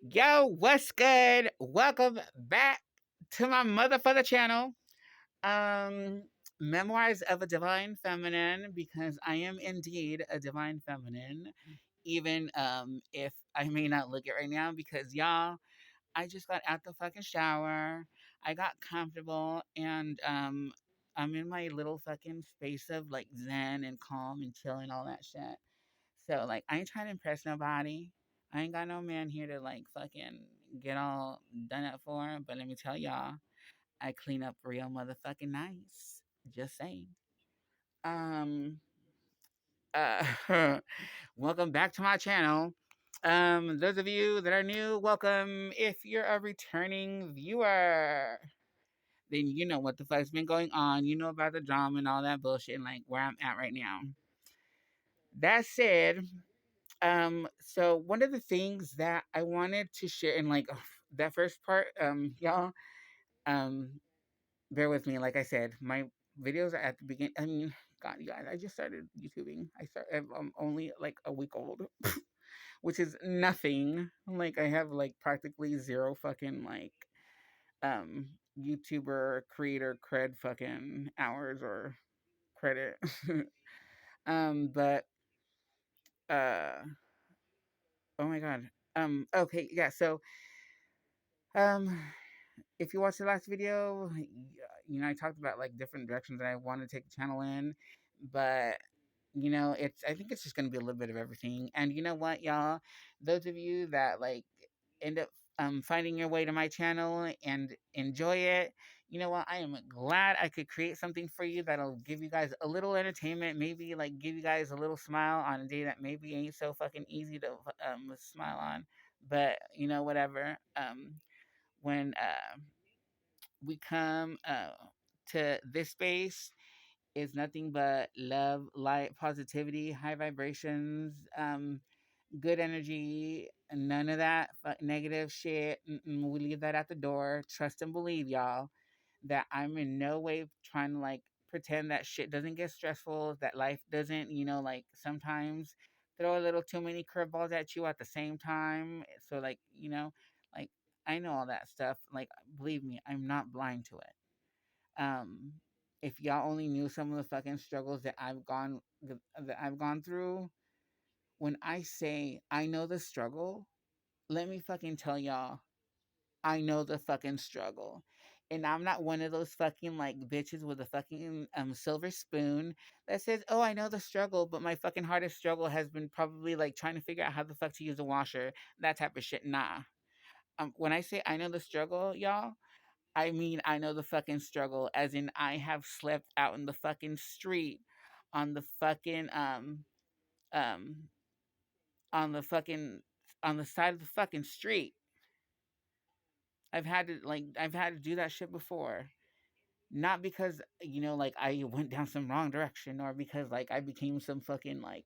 Yo, what's good? Welcome back to my motherfucker channel. Um, Memoirs of a Divine Feminine, because I am indeed a divine feminine, even if I may not look it right now, because y'all, I just got out the fucking shower. I got comfortable and I'm in my little fucking space of like zen and calm and chill and all that shit. So like I ain't trying to impress nobody. I ain't got no man here to like fucking get all done up for. But let me tell y'all, I clean up real motherfucking nice. Just saying. Um uh Welcome back to my channel. Those of you that are new, welcome. If you're a returning viewer, then you know what the fuck's been going on. You know about the drama and all that bullshit and like where I'm at right now. That said, so one of the things that I wanted to share in like that first part, y'all, um, bear with me. Like I said, my videos are at the beginning. I mean, God, you guys, I just started YouTubing. I'm only like a week old, which is nothing. Like I have like practically zero fucking like um YouTuber creator cred fucking hours or credit. But uh oh my god. Okay, yeah, so um if you watched the last video, I talked about like different directions that I want to take the channel in, but I think it's just gonna be a little bit of everything. And you know what, y'all? Those of you that like end up finding your way to my channel and enjoy it, you know what? I am glad I could create something for you that'll give you guys a little entertainment, maybe like give you guys a little smile on a day that maybe ain't so fucking easy to smile on. But whatever. When we come to this space is nothing but love, light, positivity, high vibrations, good energy, none of that negative shit. We leave that at the door. Trust and believe, y'all, that I'm in no way trying to like pretend that shit doesn't get stressful, that life doesn't, like sometimes throw a little too many curveballs at you at the same time. So, like, like I know all that stuff. Like, believe me, I'm not blind to it. Um, if y'all only knew some of the fucking struggles that I've gone through, when I say I know the struggle, let me fucking tell y'all, I know the fucking struggle. And I'm not one of those fucking like bitches with a fucking silver spoon that says, "Oh, I know the struggle, but my fucking hardest struggle has been probably like trying to figure out how the fuck to use a washer." That type of shit. Nah. When I say I know the struggle, y'all, I mean, I know the fucking struggle, as in I have slept out in the fucking street, on the fucking um on the fucking on the side of the fucking street. I've had to do that shit before. Not because like I went down some wrong direction, or because like I became some fucking like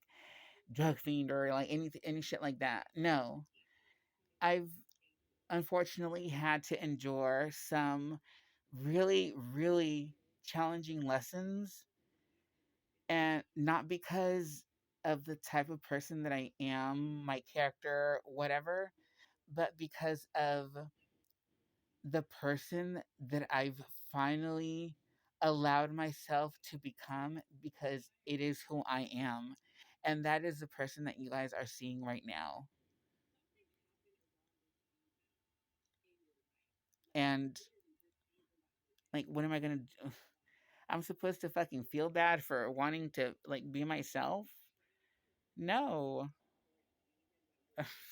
drug fiend or like any shit like that. No, I've unfortunately had to endure some really, really challenging lessons, and not because of the type of person that I am, my character, whatever, but because of the person that I've finally allowed myself to become, because it is who I am. And that is the person that you guys are seeing right now. And like, what am I going to do? I'm supposed to fucking feel bad for wanting to like be myself? No.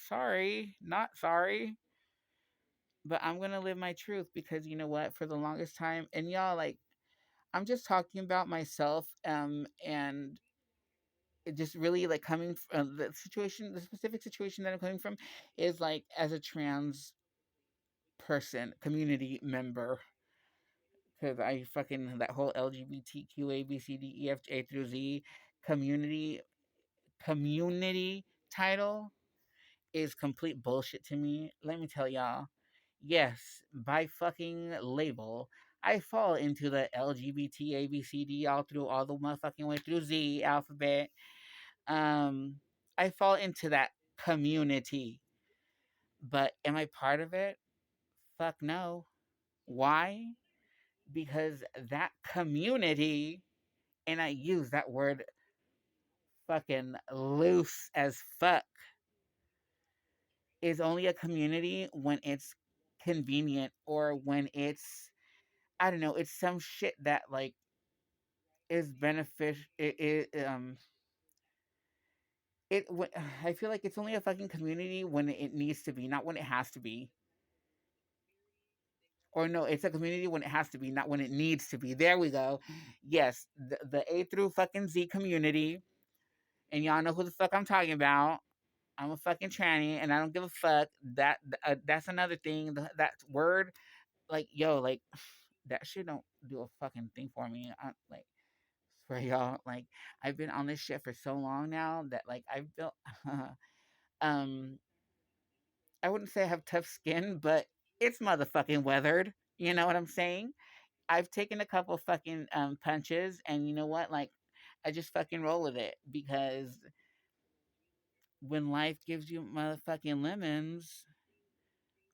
Sorry, not sorry. But I'm gonna live my truth, because you know what? For the longest time, and y'all, like, I'm just talking about myself, and it just really like coming from the specific situation that I'm coming from is like as a trans person, community member, because I fucking that whole LGBTQ A through Z community community title is complete bullshit to me. Let me tell y'all. Yes, by fucking label, I fall into the LGBT ABCD all the motherfucking way through Z alphabet. Um, I fall into that community. But am I part of it? Fuck no. Why? Because that community, and I use that word fucking loose as fuck, is only a community when it's convenient or when it's, I don't know, it's some shit that like is beneficial. I feel like it's only a fucking community when it needs to be, not when it has to be. Or no, it's a community when it has to be, not when it needs to be. There we go. Yes, the A through fucking Z community, and y'all know who the fuck I'm talking about. I'm a fucking tranny, and I don't give a fuck. That's another thing. That word, like yo, like that shit don't do a fucking thing for me. Like swear y'all, like I've been on this shit for so long now that like I've built. um, I wouldn't say I have tough skin, but it's motherfucking weathered. You know what I'm saying? I've taken a couple fucking punches, and you know what? Like, I just fucking roll with it because when life gives you motherfucking lemons,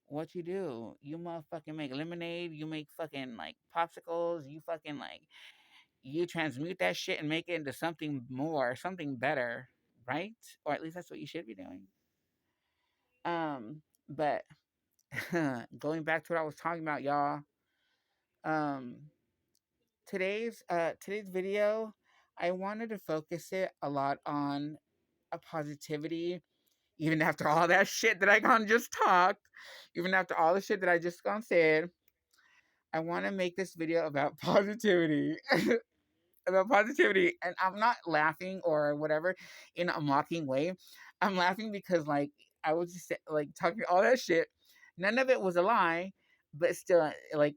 what you do? You motherfucking make lemonade. You make fucking like popsicles. You fucking like you transmute that shit and make it into something more, something better, right? Or at least that's what you should be doing. But going back to what I was talking about, y'all. Um, today's video, I wanted to focus it a lot on a positivity, even after all that shit that I gone just talked, even after all the shit that I just gone said. I want to make this video about positivity. About positivity, and I'm not laughing or whatever in a mocking way. I'm laughing because like I was just like talking all that shit. None of it was a lie, but still like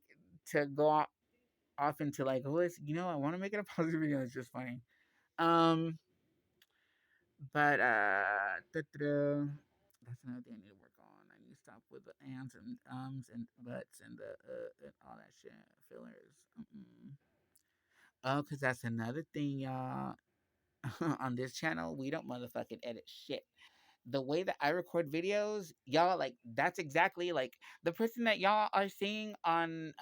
to go off into like, oh, I want to make it a positive video. It's just funny. Um, but that's another thing I need to work on. I need to stop with the ands and ums and buts and the and all that shit fillers. Oh, cause that's another thing, y'all. On this channel, we don't motherfucking edit shit. The way that I record videos, y'all, like that's exactly like the person that y'all are seeing on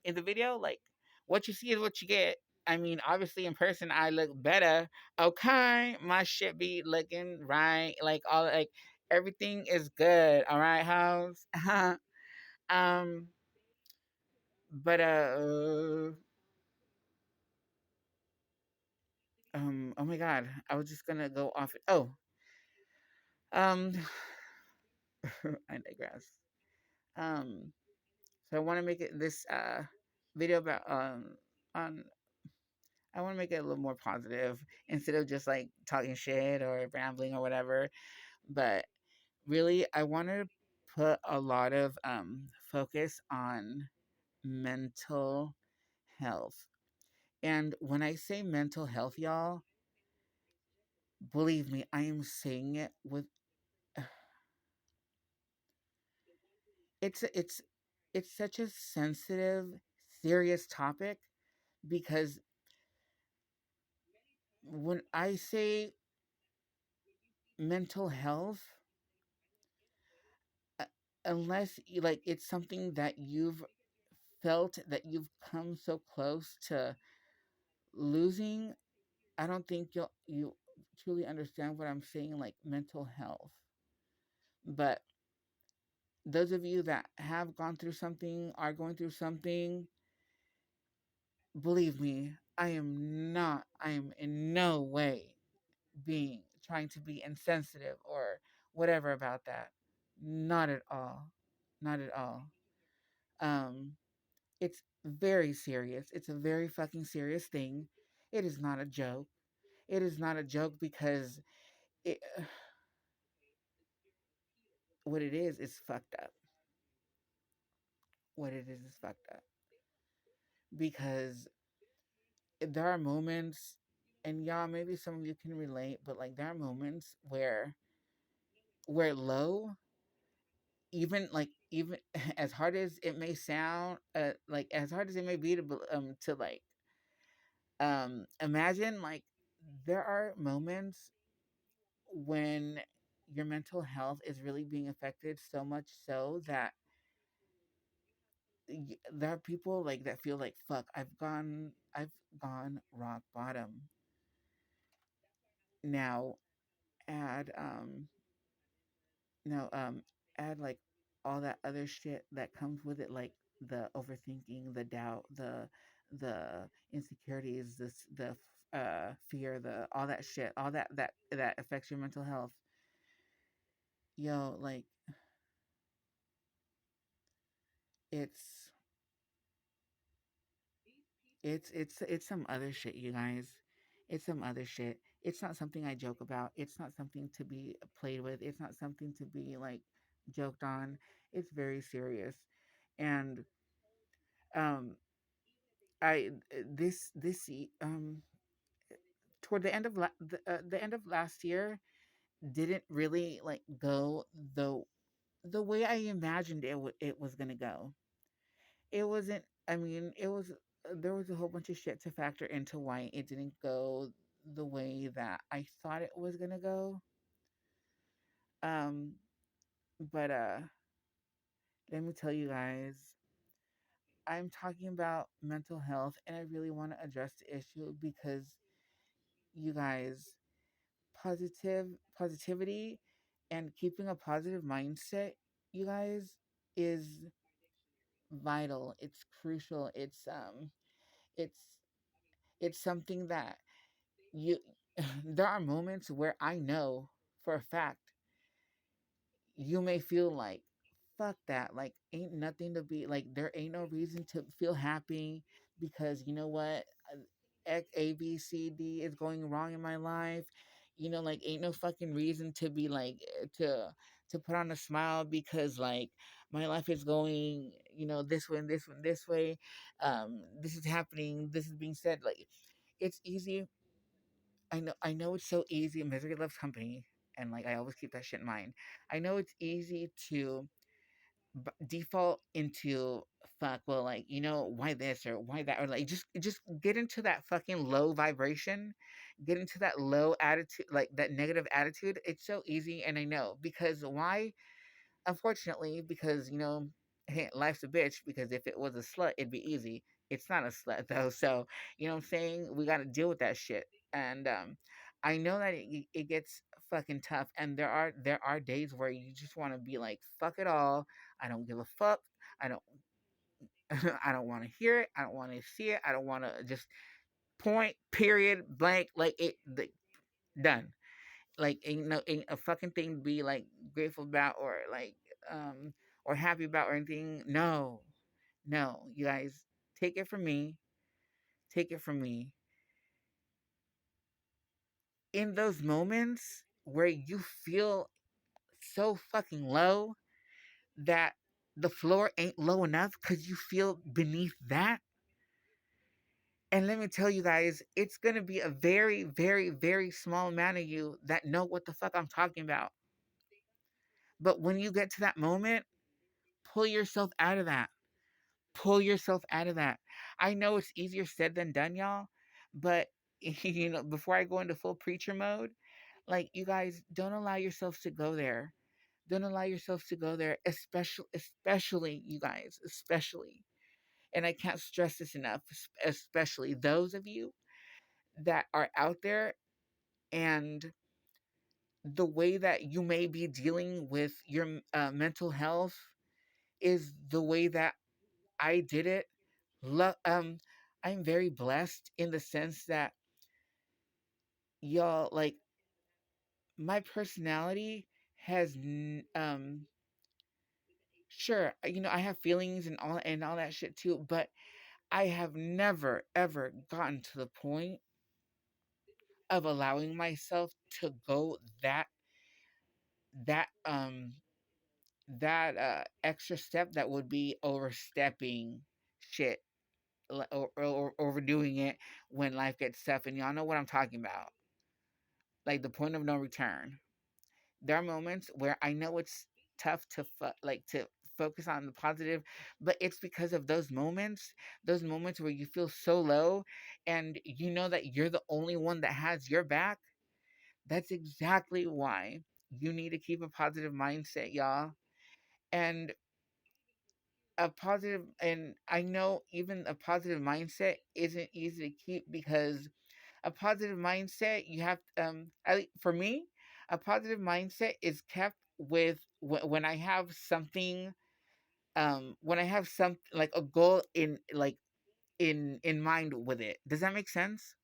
in the video, like what you see is what you get. I mean, obviously in person I look better. Okay, my shit be looking right, like all like everything is good. All right, house. um, but oh my god, I was just gonna go off. Oh, um, I digress. Um, so I want to make it this video about on I want to make it a little more positive instead of just like talking shit or rambling or whatever. But really, I want to put a lot of focus on mental health. And when I say mental health, y'all, believe me, I am saying it with it's it's such a sensitive, serious topic because when I say mental health, uh, unless like it's something that you've felt that you've come so close to losing, I don't think you truly understand what I'm saying, like mental health. But those of you that have gone through something, are going through something, believe me, I am in no way being trying to be insensitive or whatever about that. Not at all. Not at all. Um, it's very serious. It's a very fucking serious thing. It is not a joke. It is not a joke because it, what it is fucked up. What it is fucked up. Because there are moments, and y'all, maybe some of you can relate, but like there are moments where low, even as hard as it may sound, like as hard as it may be to like imagine, like there are moments when your mental health is really being affected, so much so that there are people like that feel like, fuck, I've gone rock bottom. Now add no add like all that other shit that comes with it, like the overthinking, the doubt, the insecurities, the fear, the all that shit, all that affects your mental health. Yo, like it's it's some other shit, you guys. It's some other shit. It's not something I joke about. It's not something to be played with. It's not something to be like joked on. It's very serious. And um I this toward the end of the end of last year didn't really like go the way I imagined it was gonna go. It wasn't. I mean, it was. There was a whole bunch of shit to factor into why it didn't go the way that I thought it was gonna go. Um, but let me tell you guys, I'm talking about mental health, and I really want to address the issue because you guys, positive positivity and keeping a positive mindset, you guys, is vital. It's crucial. It's it's something that you there are moments where I know for a fact you may feel like fuck that, like ain't nothing to be like, there ain't no reason to feel happy because you know what, A B C D is going wrong in my life. You know, like ain't no fucking reason to be like to put on a smile because like my life is going, you know, this way and this one this way. This is happening, this is being said, like it's easy. I know it's so easy. Misery loves company, and like I always keep that shit in mind. I know it's easy to default into fuck. Well, like you know why this or why that, or like just get into that fucking low vibration, get into that low attitude, like that negative attitude. It's so easy, and I know because why. Unfortunately, because you know, life's a bitch. Because if it was a slut, it'd be easy. It's not a slut though, so you know what I'm saying. We got to deal with that shit, and I know that it gets fucking tough, and there are days where you just want to be like, fuck it all. I don't give a fuck. I don't. I don't want to hear it. I don't want to see it. I don't want to just point. Period. Blank. Like it. Done. Like ain't a fucking thing to be like grateful about um or happy about or anything. No, no, you guys, take it from me. Take it from me. In those moments where you feel so fucking low that the floor ain't low enough because you feel beneath that. And let me tell you guys, it's gonna be a very, very, very small amount of you that know what the fuck I'm talking about. But when you get to that moment, pull yourself out of that. Pull yourself out of that. I know it's easier said than done, y'all, but you know, before I go into full preacher mode, like you guys don't allow yourselves to go there. Don't allow yourselves to go there, especially you guys, especially. And I can't stress this enough, especially those of you that are out there and the way that you may be dealing with your mental health is the way that I did it. I'm very blessed in the sense that y'all like my personality has sure, you know, I have feelings and all that shit too, but I have never ever gotten to the point of allowing myself to go that extra step that would be overstepping shit, or overdoing it when life gets tough, and y'all know what I'm talking about, like the point of no return. There are moments where I know it's tough to like to focus on the positive, but it's because of those moments where you feel so low and you know that you're the only one that has your back. That's exactly why you need to keep a positive mindset, y'all. And I know even a positive mindset isn't easy to keep, because a positive mindset, you have for me, a positive mindset is kept with when I have something, when I have some like a goal in like in mind with it. Does that make sense?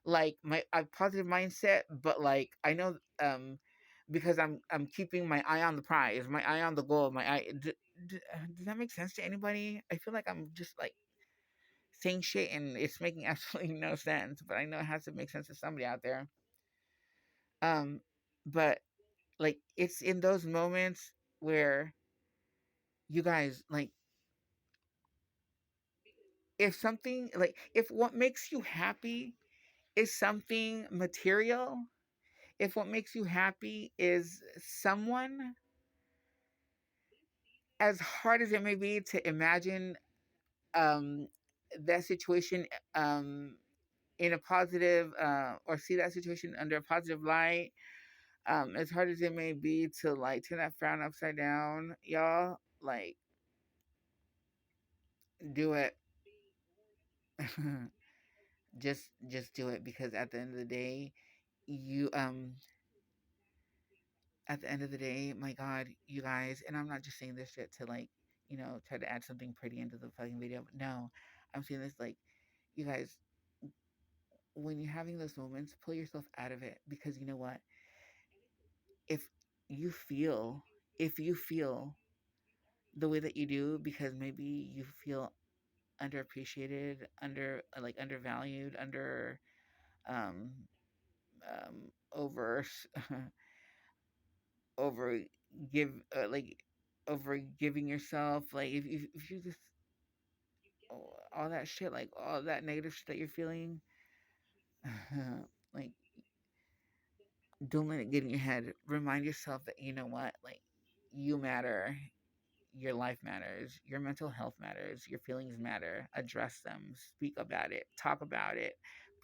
Like my a positive mindset, but like I know, because I'm keeping my eye on the prize, my eye on the goal, my eye. Does that make sense to anybody? I feel like I'm just like saying shit and it's making absolutely no sense, but I know it has to make sense to somebody out there. Um, but like it's in those moments where you guys like, if something like if what makes you happy is something material, if what makes you happy is someone, as hard as it may be to imagine um that situation um in a positive, or see that situation under a positive light, as hard as it may be to like turn that frown upside down, y'all, like do it. Just do it, because at the end of the day, you at the end of the day, my god, you guys, and I'm not just saying this shit to like, try to add something pretty into the fucking video, but no, I'm saying this like, you guys, when you're having those moments, pull yourself out of it, because you know what, if you feel if you feel the way that you do because maybe you feel underappreciated, undervalued, um over over give over giving yourself, like if you just, all that shit, like all that negative shit that you're feeling, like don't let it get in your head. Remind yourself that you know what, like you matter, your life matters, your mental health matters, your feelings matter. Address them, speak about it, talk about it,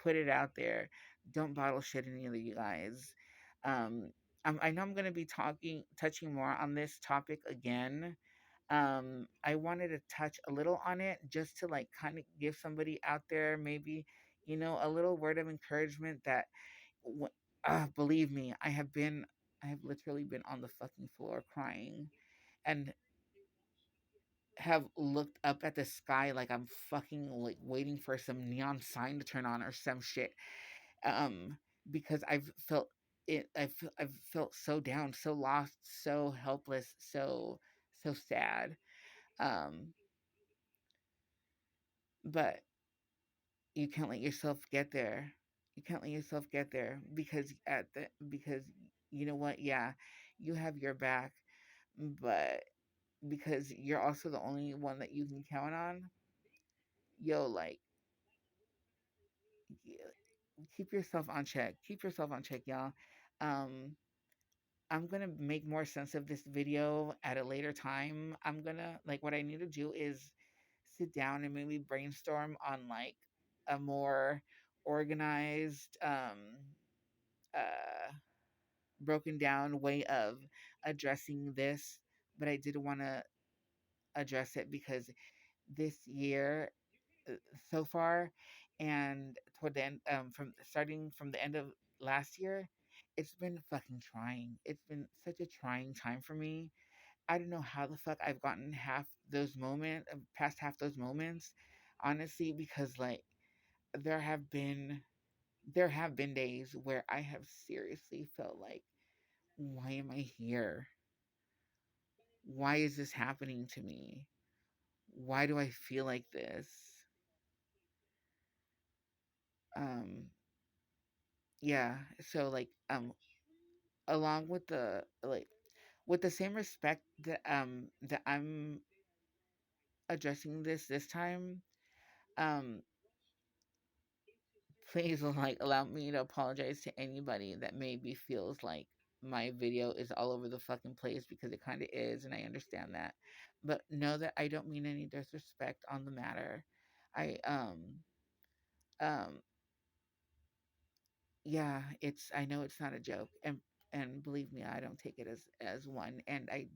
put it out there. Don't bottle shit in either, you guys. Um, I know I'm going to be touching more on this topic again. I wanted to touch a little on it just to like kind of give somebody out there maybe, a little word of encouragement that, believe me, I have literally been on the fucking floor crying, and have looked up at the sky like I'm fucking like waiting for some neon sign to turn on or some shit. Um, because I've felt so down, so lost, so helpless, so sad. Um, but you can't let yourself get there. You can't let yourself get there, because you know what? Yeah, you have your back, but because you're also the only one that you can count on. Yo, like, keep yourself on check. Keep yourself on check, y'all. Um, I'm gonna make more sense of this video at a later time. I'm gonna like what I need to do is sit down and maybe brainstorm on like a more organized, uh, broken down way of addressing this. But I did want to address it because this year, uh, so far, and toward the end, from starting from the end of last year, it's been fucking trying. It's been such a trying time for me. I don't know how the fuck I've gotten past half those moments, honestly, because like there have been there have been days where I have seriously felt like, why am I here? Why is this happening to me? Why do I feel like this? Um, yeah, so like along with the like with the same respect that I'm addressing this time, um please like allow me to apologize to anybody that maybe feels like my video is all over the fucking place, because it kind of is, and I understand that. But know that I don't mean any disrespect on the matter. I um yeah, I know it's not a joke. And And believe me, I don't take it as one, and I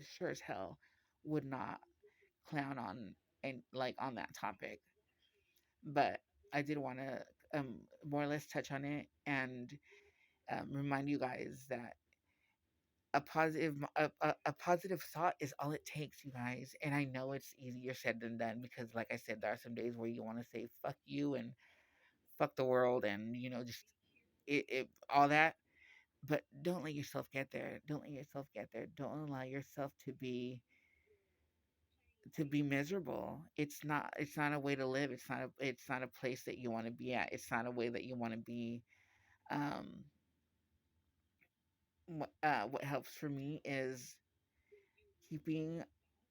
sure as hell would not clown on and like on that topic. But I did want to more or less touch on it and remind you guys that a positive thought is all it takes, you guys. And I know it's easier said than done because, like I said, there are some days where you want to say "fuck you" and "fuck the world" and just all that. But don't let yourself get there. Don't let yourself get there. Don't allow yourself to be miserable. It's not a way to live. It's not a place that you want to be at. It's not a way that you want to be. Um, what helps for me is keeping,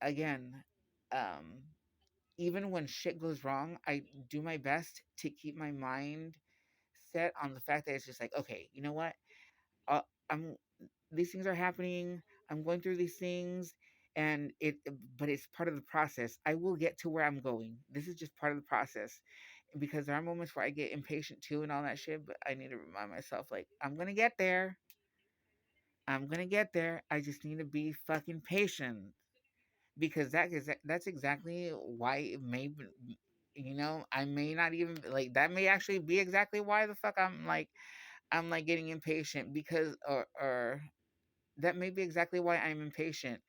again, um, even when shit goes wrong, I do my best to keep my mind set on the fact that it's just like, okay, you know what? Uh, I'm these things are happening. I'm going through these things, and but it's part of the process. I will get to where I'm going. This is just part of the process, because there are moments where I get impatient too and all that shit. But I need to remind myself, like, I'm gonna get there. I'm gonna get there. I just need to be fucking patient, because that's exactly why it may I may not even like that may actually be exactly why the fuck I'm like getting impatient, because or that may be exactly why I'm impatient,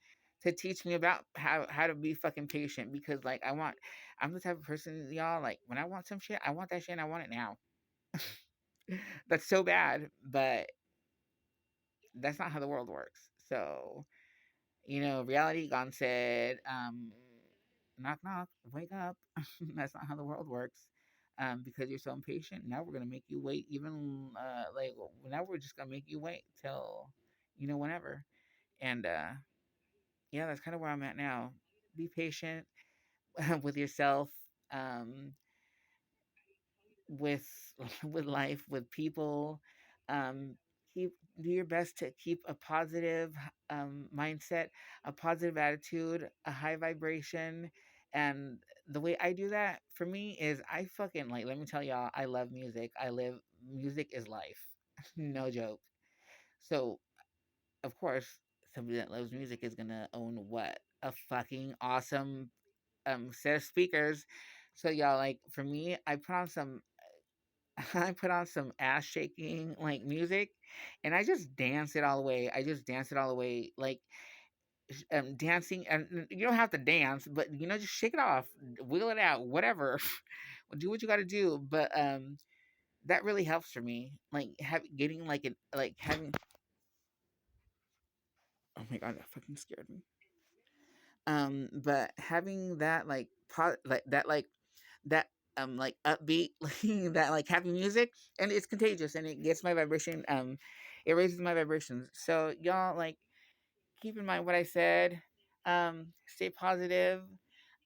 to teach me about how to be fucking patient, because like I'm the type of person, y'all, like when I want some shit, I want that shit and I want it now. That's so bad, but that's not how the world works. So, reality gone said, knock knock, wake up. That's not how the world works. Because you're so impatient, now we're gonna make you wait. Even like now we're just gonna make you wait till whenever. And yeah, that's kind of where I'm at now. Be patient with yourself, um, with with life, with people. Um, keep Do your best to keep a positive mindset, a positive attitude, a high vibration. And the way I do that for me is I fucking like. Let me tell y'all, I love music. I live Music is life, no joke. So of course, somebody that loves music is gonna own what, a fucking awesome set of speakers. So y'all, like, for me, I put on some I put on some ass shaking like music, and I just dance it all the way. I just dance it all the way, like dancing, and you don't have to dance, but just shake it off, wiggle it out, whatever. Do what you got to do, but that really helps for me. Like getting like it, like having. Oh my god, that fucking scared me. But having that like that like upbeat that like happy music, and it's contagious, and it gets my vibration, it raises my vibrations. So y'all, like, keep in mind what I said. Stay positive.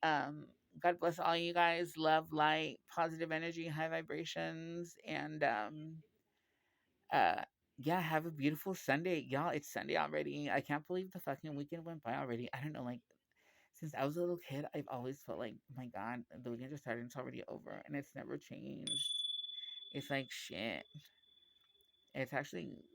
um God bless all you guys. Love, light, positive energy, high vibrations, and uh yeah, have a beautiful Sunday, y'all. It's Sunday already. I can't believe the fucking weekend went by already. I don't know, like, since I was a little kid, I've always felt like, my God, the weekend just started and it's already over, and it's never changed. It's like shit. It's actually